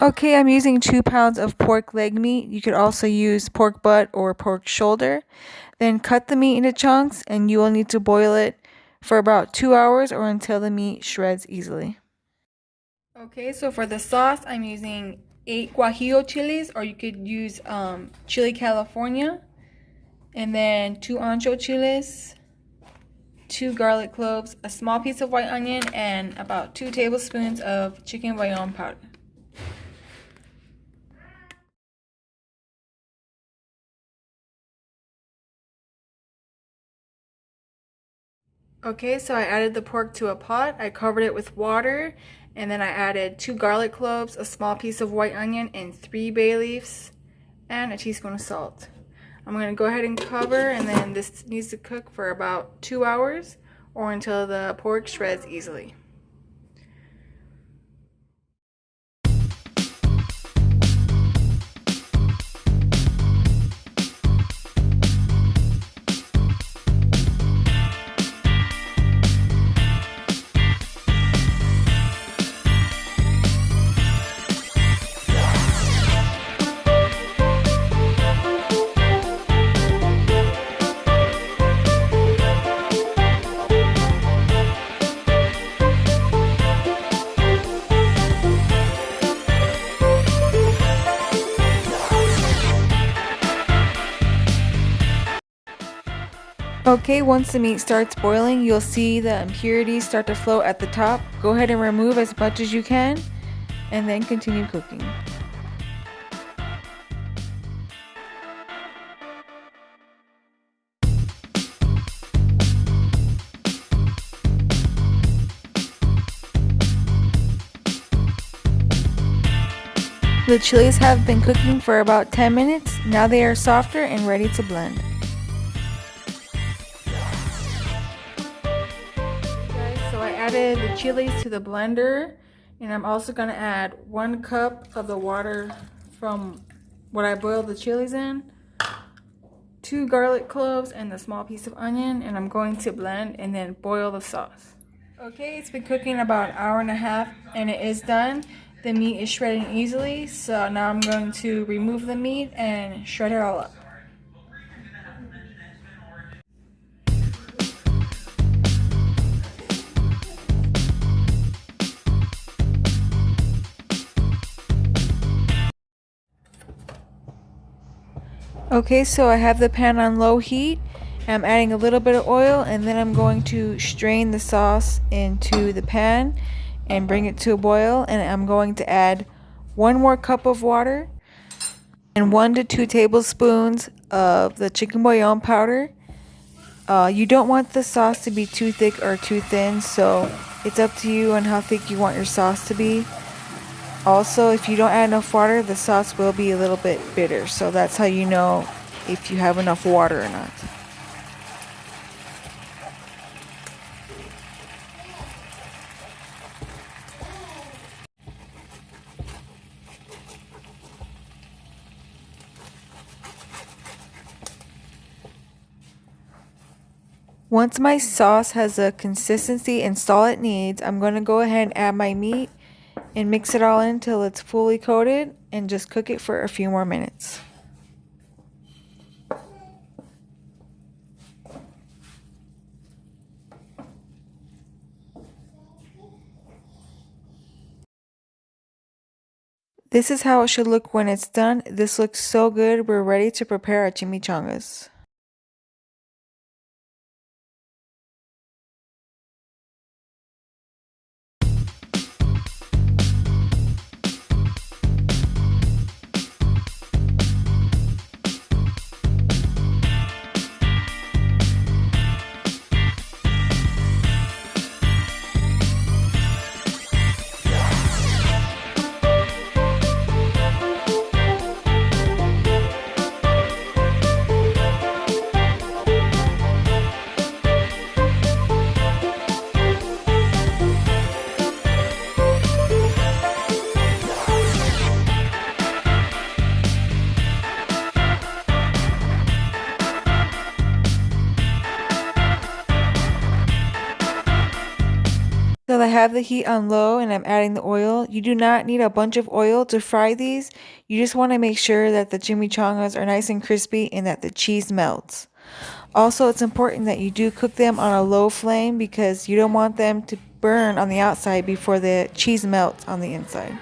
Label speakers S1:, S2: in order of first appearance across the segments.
S1: Okay, I'm using 2 pounds of pork leg meat. You could also use pork butt or pork shoulder. Then cut the meat into chunks and you will need to boil it for about 2 hours or until the meat shreds easily. Okay, so for the sauce, I'm using 8 guajillo chiles, or you could use chile California, and then 2 ancho chiles, 2 garlic cloves, a small piece of white onion, and about 2 tablespoons of chicken bouillon powder. Okay, so I added the pork to a pot. I covered it with water, and then I added 2 garlic cloves, a small piece of white onion, and 3 bay leaves, and a teaspoon of salt. I'm going to go ahead and cover, and then this needs to cook for about 2 hours or until the pork shreds easily. Okay, once the meat starts boiling, you'll see the impurities start to float at the top. Go ahead and remove as much as you can, and then continue cooking. The chilies have been cooking for about 10 minutes. Now they are softer and ready to blend. So I added the chilies to the blender, and I'm also going to add 1 cup of the water from what I boiled the chilies in, 2 garlic cloves, and the small piece of onion, and I'm going to blend and then boil the sauce. Okay, it's been cooking about an hour and a half and it is done. The meat is shredding easily, so now I'm going to remove the meat and shred it all up. Okay, so I have the pan on low heat. I'm adding a little bit of oil, and then I'm going to strain the sauce into the pan and bring it to a boil, and I'm going to add 1 more cup of water and 1 to 2 tablespoons of the chicken bouillon powder. You don't want the sauce to be too thick or too thin, so it's up to you on how thick you want your sauce to be. Also, if you don't add enough water, the sauce will be a little bit bitter, so that's how you know if you have enough water or not. Once my sauce has the consistency and salt it needs, I'm going to go ahead and add my meat and mix it all in until it's fully coated and just cook it for a few more minutes. This is how it should look when it's done. This looks so good. We're ready to prepare our chimichangas. have the heat on low and I'm adding the oil. You do not need a bunch of oil to fry these. You just want to make sure that the chimichangas are nice and crispy and that the cheese melts. Also, it's important that you do cook them on a low flame because you don't want them to burn on the outside before the cheese melts on the inside.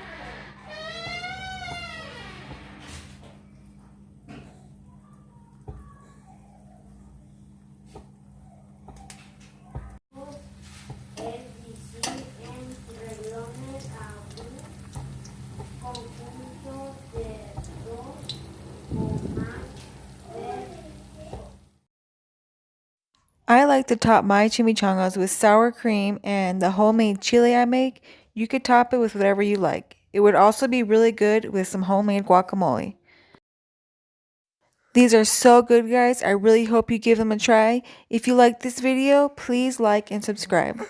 S1: I like to top my chimichangas with sour cream and the homemade chile I make. You could top it with whatever you like. It would also be really good with some homemade guacamole. These are so good, guys. I really hope you give them a try. If you like this video, please like and subscribe.